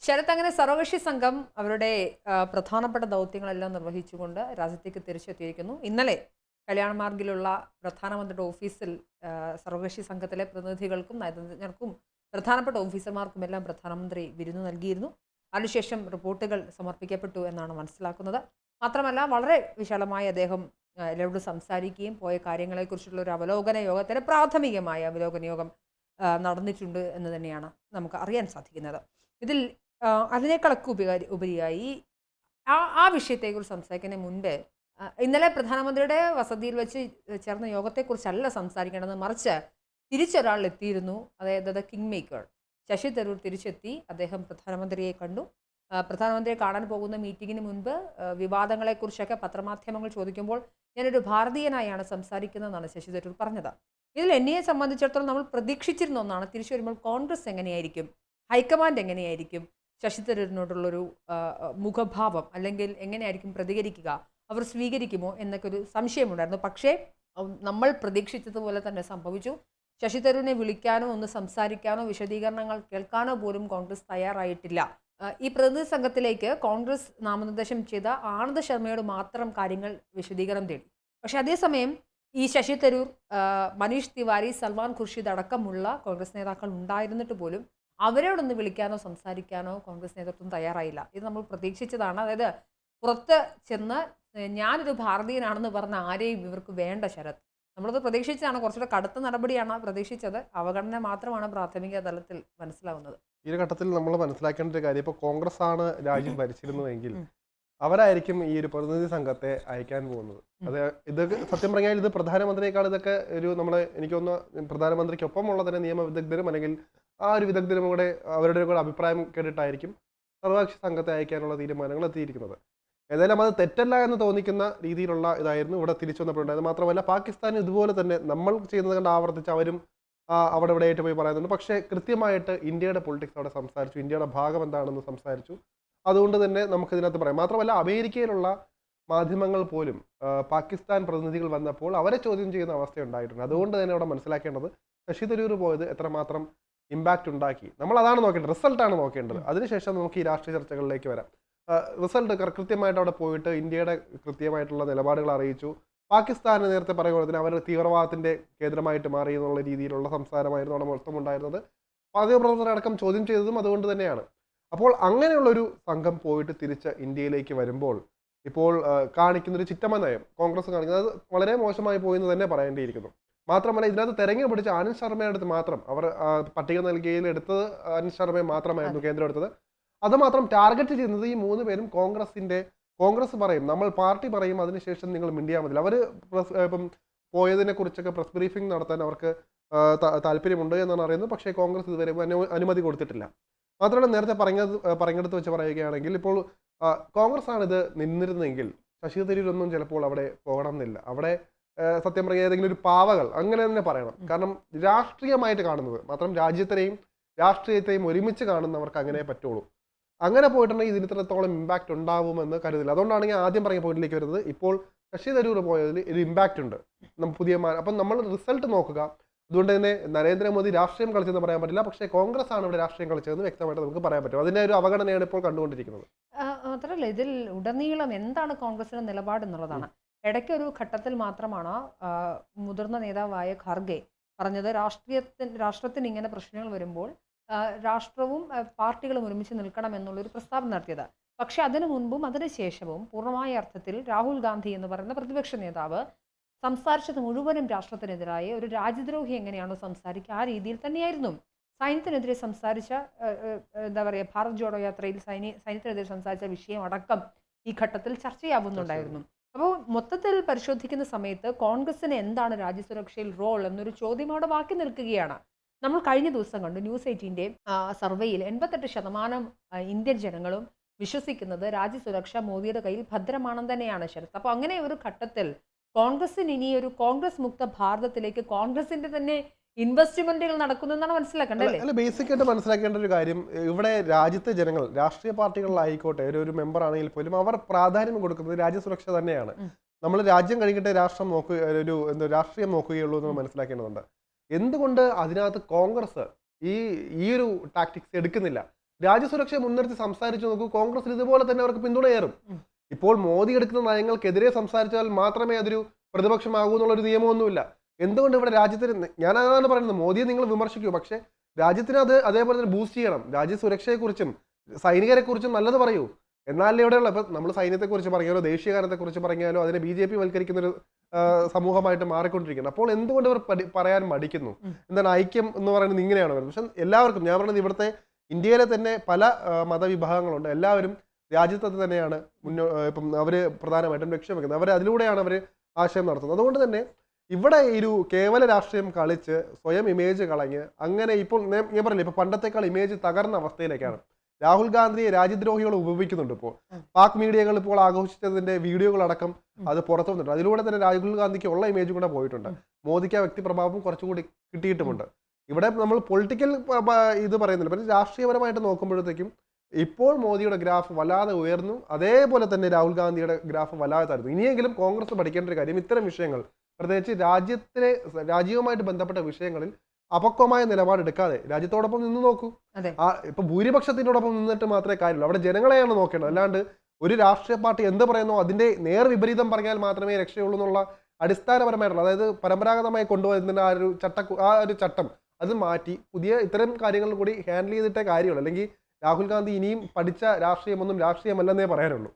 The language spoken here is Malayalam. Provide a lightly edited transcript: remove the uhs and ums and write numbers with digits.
ശരത്, അങ്ങനെ സർവകക്ഷി സംഘം അവരുടെ പ്രധാനപ്പെട്ട ദൗത്യങ്ങളെല്ലാം നിർവഹിച്ചുകൊണ്ട് രാജ്യത്തേക്ക് തിരിച്ചെത്തിയിരിക്കുന്നു. ഇന്നലെ കല്യാൺമാർഗിലുള്ള പ്രധാനമന്ത്രിയുടെ ഓഫീസിൽ സർവകക്ഷി സംഘത്തിലെ പ്രതിനിധികൾക്കും നയതന്ത്രജ്ഞർക്കും പ്രധാനപ്പെട്ട ഓഫീസർമാർക്കുമെല്ലാം പ്രധാനമന്ത്രി വിരുന്ന് നൽകിയിരുന്നു. അതിനുശേഷം റിപ്പോർട്ടുകൾ സമർപ്പിക്കപ്പെട്ടു എന്നാണ് മനസ്സിലാക്കുന്നത്. മാത്രമല്ല, വളരെ വിശാലമായി അദ്ദേഹം എല്ലാവരോടും സംസാരിക്കുകയും പോയ കാര്യങ്ങളെക്കുറിച്ചുള്ള ഒരു അവലോകന യോഗത്തിന് പ്രാഥമികമായ അവലോകന യോഗം നടന്നിട്ടുണ്ട് എന്ന് തന്നെയാണ് നമുക്ക് അറിയാൻ സാധിക്കുന്നത്. ഇതിൽ അതിനേക്കാളൊക്കെ ഉപരിയായി ആ വിഷയത്തെക്കുറിച്ച് സംസാരിക്കുന്നതിന് മുൻപ് ഇന്നലെ പ്രധാനമന്ത്രിയുടെ വസതിയിൽ വെച്ച് ചേർന്ന യോഗത്തെക്കുറിച്ചല്ല സംസാരിക്കേണ്ടത്, മറിച്ച് തിരിച്ചൊരാൾ എത്തിയിരുന്നു. അതായത് കിങ് മേക്കർ ശശി തരൂർ തിരിച്ചെത്തി. അദ്ദേഹം പ്രധാനമന്ത്രിയെ കണ്ടു. പ്രധാനമന്ത്രിയെ കാണാൻ പോകുന്ന മീറ്റിങ്ങിന് മുൻപ് വിവാദങ്ങളെക്കുറിച്ചൊക്കെ പത്രമാധ്യമങ്ങൾ ചോദിക്കുമ്പോൾ ഞാനൊരു ഭാരതീയനായാണ് സംസാരിക്കുന്നതെന്നാണ് ശശി തരൂർ പറഞ്ഞത്. ഇതിൽ എന്നെ സംബന്ധിച്ചിടത്തോളം നമ്മൾ പ്രതീക്ഷിച്ചിരുന്ന ഒന്നാണ്. തിരിച്ചു വരുമ്പോൾ കോൺഗ്രസ് എങ്ങനെയായിരിക്കും, ഹൈക്കമാൻഡ് എങ്ങനെയായിരിക്കും, ശശി തരൂരിനോടുള്ളൊരു മുഖഭാവം, അല്ലെങ്കിൽ എങ്ങനെയായിരിക്കും പ്രതികരിക്കുക, അവർ സ്വീകരിക്കുമോ എന്നൊക്കെ ഒരു സംശയമുണ്ടായിരുന്നു. പക്ഷേ നമ്മൾ പ്രതീക്ഷിച്ചതുപോലെ തന്നെ സംഭവിച്ചു. ശശി തരൂരിനെ വിളിക്കാനോ ഒന്ന് സംസാരിക്കാനോ വിശദീകരണങ്ങൾ കേൾക്കാനോ പോലും കോൺഗ്രസ് തയ്യാറായിട്ടില്ല. ഈ പ്രതിനിധി സംഘത്തിലേക്ക് കോൺഗ്രസ് നാമനിർദ്ദേശം ചെയ്ത ആനന്ദ് ശർമ്മയോട് മാത്രം കാര്യങ്ങൾ വിശദീകരണം തേടി. പക്ഷെ അതേസമയം ഈ ശശി തരൂർ, മനീഷ് തിവാരി, സൽമാൻ ഖുർഷിദ് അടക്കമുള്ള കോൺഗ്രസ് നേതാക്കൾ ഉണ്ടായിരുന്നിട്ട് പോലും അവരോടൊന്ന് വിളിക്കാനോ സംസാരിക്കാനോ കോൺഗ്രസ് നേതൃത്വം തയ്യാറായില്ല. ഇത് നമ്മൾ പ്രതീക്ഷിച്ചതാണ്. അതായത് പുറത്ത് ചെന്ന് ഞാനൊരു ഭാരതീയനാണെന്ന് പറഞ്ഞ ആരെയും ഇവർക്ക് വേണ്ട. ശരത്, നമ്മളത് പ്രതീക്ഷിച്ചതാണ്. കുറച്ചുകൂടെ കടുത്ത നടപടിയാണ് പ്രതീക്ഷിച്ചത്. അവഗണന മാത്രമാണ് പ്രാഥമിക തലത്തിൽ മനസ്സിലാവുന്നത്. ഈ ഒരു ഘട്ടത്തിൽ നമ്മൾ മനസ്സിലാക്കേണ്ട ഒരു കാര്യം, ഇപ്പോൾ കോൺഗ്രസ് ആണ് രാജ്യം ഭരിച്ചിരുന്നതെങ്കിൽ അവരായിരിക്കും ഈ ഒരു പ്രതിനിധി സംഘത്തെ അയക്കാൻ പോകുന്നത്. അത് ഇതൊക്കെ സത്യം പറഞ്ഞാൽ ഇത് പ്രധാനമന്ത്രിയേക്കാൾ ഇതൊക്കെ ഒരു എനിക്ക് തോന്നുന്നു പ്രധാനമന്ത്രിക്കൊപ്പമുള്ള തന്നെ നിയമ വിദഗ്ധരും അല്ലെങ്കിൽ ആ ഒരു വിദഗ്ധരും കൂടെ അവരുടെ കൂടെ അഭിപ്രായം കേട്ടിട്ടായിരിക്കും സർവകക്ഷി സംഘത്തെ അയക്കാനുള്ള തീരുമാനങ്ങൾ എത്തിയിരിക്കുന്നത്. ഏതായാലും അത് തെറ്റല്ല എന്ന് തോന്നിക്കുന്ന രീതിയിലുള്ള ഇതായിരുന്നു ഇവിടെ തിരിച്ചു വന്നപ്പോഴുണ്ടായത്. മാത്രമല്ല, പാകിസ്ഥാൻ ഇതുപോലെ തന്നെ നമ്മൾ ചെയ്യുന്നത് കണ്ട് ആവർത്തിച്ച് അവരും അവിടെ ഇവിടെ ആയിട്ട് പോയി പറയുന്നുണ്ട്. പക്ഷേ കൃത്യമായിട്ട് ഇന്ത്യയുടെ പൊളിറ്റിക്സ് അവിടെ സംസാരിച്ചു, ഇന്ത്യയുടെ ഭാഗം എന്താണെന്ന് സംസാരിച്ചു. അതുകൊണ്ട് തന്നെ നമുക്കിതിനകത്ത് പറയാം. മാത്രമല്ല, അമേരിക്കയിലുള്ള മാധ്യമങ്ങൾ പോലും പാകിസ്ഥാൻ പ്രതിനിധികൾ വന്നപ്പോൾ അവരെ ചോദ്യം ചെയ്യുന്ന അവസ്ഥ ഉണ്ടായിട്ടുണ്ട്. അതുകൊണ്ട് തന്നെ അവിടെ മനസ്സിലാക്കേണ്ടത് ശശി തരൂർ പോയത് എത്രമാത്രം ഇമ്പാക്റ്റ് ഉണ്ടാക്കി. നമ്മൾ അതാണ് നോക്കേണ്ടത്, റിസൾട്ടാണ് നോക്കേണ്ടത്. അതിനുശേഷം നമുക്ക് ഈ രാഷ്ട്രീയ ചർച്ചകളിലേക്ക് വരാം. റിസൾട്ട് കൃത്യമായിട്ട് അവിടെ പോയിട്ട് ഇന്ത്യയുടെ കൃത്യമായിട്ടുള്ള നിലപാടുകൾ അറിയിച്ചു. പാകിസ്ഥാന് നേരത്തെ പറയുമ്പോൾ തന്നെ അവർ തീവ്രവാദത്തിന്റെ കേന്ദ്രമായിട്ട് മാറി എന്നുള്ള രീതിയിലുള്ള സംസാരമായിരുന്നു അവിടെ മൊത്തം ഉണ്ടായിരുന്നത്. മാധ്യമപ്രവർത്തകരടക്കം ചോദ്യം ചെയ്തതും അതുകൊണ്ട് തന്നെയാണ്. അപ്പോൾ അങ്ങനെയുള്ളൊരു സംഘം പോയിട്ട് തിരിച്ച് ഇന്ത്യയിലേക്ക് വരുമ്പോൾ ഇപ്പോൾ കാണിക്കുന്നൊരു ചിറ്റമ്മ നയം കോൺഗ്രസ് കാണിക്കുന്നത് അത് വളരെ മോശമായി പോയെന്ന് തന്നെ പറയേണ്ടിയിരിക്കുന്നു. മാത്രമല്ല, ഇതിനകത്ത് തെരഞ്ഞു പിടിച്ച ആനന്ദ് ശർമ്മയുടെ അടുത്ത് മാത്രം അവർ പട്ടിക നൽകിയതിൽ എടുത്തത് ആനന്ദ് ശർമ്മയെ മാത്രമായിരുന്നു കേന്ദ്രം എടുത്തത്. അത് മാത്രം ടാർഗറ്റ് ചെയ്യുന്നത് ഈ 3 പേരും കോൺഗ്രസ് പറയും, നമ്മൾ പാർട്ടി പറയും, അതിനുശേഷം നിങ്ങൾ മിണ്ടിയാൽ മതി. അവർ ഇപ്പം പോയതിനെ കുറിച്ചൊക്കെ പ്രസ് ബ്രീഫിംഗ് നടത്താൻ അവർക്ക് താല്പര്യമുണ്ട് എന്നാണ് അറിയുന്നത്. പക്ഷേ കോൺഗ്രസ് ഇതുവരെ അനുമതി കൊടുത്തിട്ടില്ല. മാത്രമല്ല, നേരത്തെ പറഞ്ഞെടുത്ത് വെച്ച് പറയുകയാണെങ്കിൽ ഇപ്പോൾ കോൺഗ്രസ് ആണ് ഇത് നിന്നിരുന്നെങ്കിൽ ശശി തരൂരൊന്നും ചിലപ്പോൾ അവിടെ പോകണം എന്നില്ല. അവിടെ സത്യം പറയുക ഏതെങ്കിലും ഒരു പാവകൾ അങ്ങനെ തന്നെ പറയണം. കാരണം രാഷ്ട്രീയമായിട്ട് കാണുന്നത് മാത്രം രാഷ്ട്രീയത്തെയും ഒരുമിച്ച് കാണുന്നവർക്ക് അങ്ങനെ പറ്റുള്ളൂ. അങ്ങനെ പോയിട്ടുണ്ടെങ്കിൽ ഇതിന് ഇത്രത്തോളം ഇമ്പാക്റ്റ് ഉണ്ടാവുമെന്ന് കരുതില്ല. അതുകൊണ്ടാണ് ഞാൻ ആദ്യം പറഞ്ഞ പോയിന്റിലേക്ക് വരുന്നത്. ഇപ്പോൾ ശശി തരൂർ പോയതിൽ ഒരു ഇമ്പാക്റ്റ് ഉണ്ട്. പുതിയ അപ്പം നമ്മൾ റിസൾട്ട് നോക്കുക. അതുകൊണ്ട് തന്നെ നരേന്ദ്രമോദി രാഷ്ട്രീയം കളിച്ചെന്ന് പറയാൻ പറ്റില്ല. പക്ഷേ കോൺഗ്രസ് ആണ് ഇവിടെ രാഷ്ട്രീയം കളിച്ചതെന്ന് വ്യക്തമായിട്ട് നമുക്ക് പറയാൻ പറ്റും. അതിന്റെ ഒരു അവഗണനയാണ് ഇപ്പോൾ കണ്ടുകൊണ്ടിരിക്കുന്നത്. മാത്രമല്ല, ഇതിൽ ഉടനീളം എന്താണ് കോൺഗ്രസിന്റെ നിലപാട് എന്നുള്ളതാണ്. ഇടയ്ക്ക് ഒരു ഘട്ടത്തിൽ മാത്രമാണ് മുതിർന്ന നേതാവായ ഖാർഗെ പറഞ്ഞത് രാഷ്ട്രത്തിന് ഇങ്ങനെ പ്രശ്നങ്ങൾ വരുമ്പോൾ രാഷ്ട്രവും പാർട്ടികളും ഒരുമിച്ച് നിൽക്കണം എന്നുള്ളൊരു പ്രസ്താവന നടത്തിയത്. പക്ഷെ അതിനു മുൻപും അതിനുശേഷവും പൂർണ്ണമായ അർത്ഥത്തിൽ രാഹുൽ ഗാന്ധി എന്ന് പറയുന്ന പ്രതിപക്ഷ നേതാവ് സംസാരിച്ചത് മുഴുവനും രാഷ്ട്രത്തിനെതിരായ ഒരു രാജ്യദ്രോഹി എങ്ങനെയാണോ സംസാരിക്കുക ആ രീതിയിൽ തന്നെയായിരുന്നു. സൈന്യത്തിനെതിരെ സംസാരിച്ച എന്താ പറയുക, ഭാരത് ജോഡോ യാത്രയിൽ സൈന്യത്തിനെതിരെ സംസാരിച്ച വിഷയം അടക്കം ഈ ഘട്ടത്തിൽ ചർച്ചയാവുന്നുണ്ടായിരുന്നു. അപ്പോൾ മൊത്തത്തിൽ പരിശോധിക്കുന്ന സമയത്ത് കോൺഗ്രസിന് എന്താണ് രാജ്യസുരക്ഷയിൽ റോൾ എന്നൊരു ചോദ്യം അവിടെ ബാക്കി നിൽക്കുകയാണ്. നമ്മൾ കഴിഞ്ഞ ദിവസം കണ്ടു ന്യൂസ് 18 സർവേയിൽ 88% ഇന്ത്യൻ ജനങ്ങളും വിശ്വസിക്കുന്നത് രാജ്യസുരക്ഷ മോദിയുടെ കയ്യിൽ ഭദ്രമാണെന്ന് തന്നെയാണ്. ശരത്, അപ്പോൾ അങ്ങനെ ഒരു ഘട്ടത്തിൽ കോൺഗ്രസിന് ഇനി ഒരു കോൺഗ്രസ് മുക്ത ഭാരതത്തിലേക്ക് കോൺഗ്രസിന്റെ തന്നെ ഇൻവെസ്റ്റ്മെന്റുകൾ നടക്കുന്നതെന്നാണ് മനസ്സിലാക്കേണ്ടത്. അല്ല, ബേസിക് ആയിട്ട് മനസ്സിലാക്കേണ്ട ഒരു കാര്യം, ഇവിടെ രാജ്യത്തെ ജനങ്ങൾ രാഷ്ട്രീയ പാർട്ടികളിലായിക്കോട്ടെ ഒരു മെമ്പർ ആണെങ്കിൽ പോലും അവർ പ്രാധാന്യം കൊടുക്കുന്നത് രാജ്യസുരക്ഷ തന്നെയാണ്. നമ്മൾ രാജ്യം കഴിഞ്ഞിട്ട് രാഷ്ട്രീയം നോക്കുകയുള്ളൂ എന്ന് മനസ്സിലാക്കേണ്ടതുണ്ട്. എന്തുകൊണ്ട് അതിനകത്ത് കോൺഗ്രസ് ഈ ഒരു ടാക്ടിക്സ് എടുക്കുന്നില്ല? രാജ്യസുരക്ഷയെ മുൻനിർത്തി സംസാരിച്ചു നോക്കൂ, കോൺഗ്രസിൽ ഇതുപോലെ തന്നെ അവർക്ക് പിന്തുണയേറും. ഇപ്പോൾ മോദി എടുക്കുന്ന നയങ്ങൾക്കെതിരെ സംസാരിച്ചാൽ മാത്രമേ അതൊരു പ്രതിപക്ഷമാകൂ എന്നുള്ളൊരു നിയമമൊന്നുമില്ല. എന്തുകൊണ്ട് ഇവിടെ രാജ്യത്തിന്, ഞാൻ അതാണ് പറയുന്നത്, മോദിയെ നിങ്ങൾ വിമർശിക്കൂ, പക്ഷെ രാജ്യത്തിന് അത് അതേപോലെ തന്നെ ബൂസ്റ്റ് ചെയ്യണം. രാജ്യസുരക്ഷയെക്കുറിച്ചും സൈനികരെക്കുറിച്ചും നല്ലത് പറയൂ. എന്നാലേ ഇവിടെയുള്ള ഇപ്പം നമ്മൾ സൈന്യത്തെക്കുറിച്ച് പറഞ്ഞാലോ ദേശീയഗാനത്തെക്കുറിച്ച് പറഞ്ഞാലോ അതിനെ BJP വൽക്കരിക്കുന്നൊരു സമൂഹമായിട്ട് മാറിക്കൊണ്ടിരിക്കുന്നത്. അപ്പോൾ എന്തുകൊണ്ട് ഇവർ പറയാൻ മടിക്കുന്നു? എന്താണ് ഐക്യം എന്ന് പറയുന്നത് ഇങ്ങനെയാണ് വരുന്നത്. പക്ഷെ എല്ലാവർക്കും, ഞാൻ പറയുന്നത് ഇവിടുത്തെ ഇന്ത്യയിലെ തന്നെ പല മതവിഭാഗങ്ങളുണ്ട്, എല്ലാവരും രാജ്യത്തെ തന്നെയാണ് ഇപ്പം അവർ പ്രധാനമായിട്ടും ലക്ഷ്യം വെക്കുന്നത്. അവർ അതിലൂടെയാണ് അവർ ആശയം നടത്തുന്നത്. അതുകൊണ്ട് തന്നെ ഇവിടെ ഒരു കേവല രാഷ്ട്രീയം കളിച്ച് സ്വയം ഇമേജ് കളഞ്ഞ് അങ്ങനെ ഇപ്പോൾ ഞാൻ പറഞ്ഞില്ല, ഇപ്പൊ പണ്ടത്തെക്കാൾ ഇമേജ് തകർന്ന അവസ്ഥയിലേക്കാണ്. രാഹുൽ ഗാന്ധിയെ രാജ്യദ്രോഹികൾ ഉപയോഗിക്കുന്നുണ്ട്. ഇപ്പോൾ പാക് മീഡിയകൾ ഇപ്പോൾ ആഘോഷിച്ചതിന്റെ വീഡിയോകളടക്കം അത് പുറത്തു വന്നിട്ടുണ്ട്. അതിലൂടെ തന്നെ രാഹുൽ ഗാന്ധിക്ക് ഉള്ള ഇമേജ് കൂടെ പോയിട്ടുണ്ട്. മോദിക്ക് ആ വ്യക്തിപ്രഭാവം കുറച്ചുകൂടി കിട്ടിയിട്ടുമുണ്ട്. ഇവിടെ നമ്മൾ പൊളിറ്റിക്കൽ ഇത് പറയുന്നില്ല, പക്ഷേ രാഷ്ട്രീയപരമായിട്ട് നോക്കുമ്പോഴത്തേക്കും ഇപ്പോൾ മോദിയുടെ ഗ്രാഫ് വല്ലാതെ ഉയർന്നു. അതേപോലെ തന്നെ രാഹുൽ ഗാന്ധിയുടെ ഗ്രാഫ് വല്ലാതെ താഴ്ന്നു. ഇനിയെങ്കിലും കോൺഗ്രസ് പഠിക്കേണ്ട ഒരു കാര്യം, ഇത്തരം വിഷയങ്ങൾ പ്രത്യേകിച്ച് രാജ്യവുമായിട്ട് ബന്ധപ്പെട്ട വിഷയങ്ങളിൽ അപക്വമായ നിലപാടെടുക്കാതെ രാജ്യത്തോടൊപ്പം നിന്ന് നോക്കൂ. ഇപ്പൊ ഭൂരിപക്ഷത്തിനോടൊപ്പം നിന്നിട്ട് മാത്രമേ കാര്യമുള്ളൂ. അവിടെ ജനങ്ങളെയാണ് നോക്കേണ്ടത്. അല്ലാണ്ട് ഒരു രാഷ്ട്രീയ പാർട്ടി എന്ത് പറയുന്നോ അതിന്റെ നേർ വിപരീതം പറഞ്ഞാൽ മാത്രമേ രക്ഷയുള്ളൂ എന്നുള്ള അടിസ്ഥാനപരമായിട്ടുള്ള, അതായത് പരമ്പരാഗതമായി കൊണ്ടുവരുന്ന ആ ഒരു ചട്ടം അത് മാറ്റി പുതിയ ഇത്തരം കാര്യങ്ങളിൽ കൂടി ഹാൻഡിൽ ചെയ്തിട്ടേ കാര്യമുള്ളൂ. അല്ലെങ്കിൽ രാഹുൽ ഗാന്ധി ഇനിയും പഠിച്ച രാഷ്ട്രീയമൊന്നും രാഷ്ട്രീയമല്ലെന്നേ പറയാനുള്ളൂ.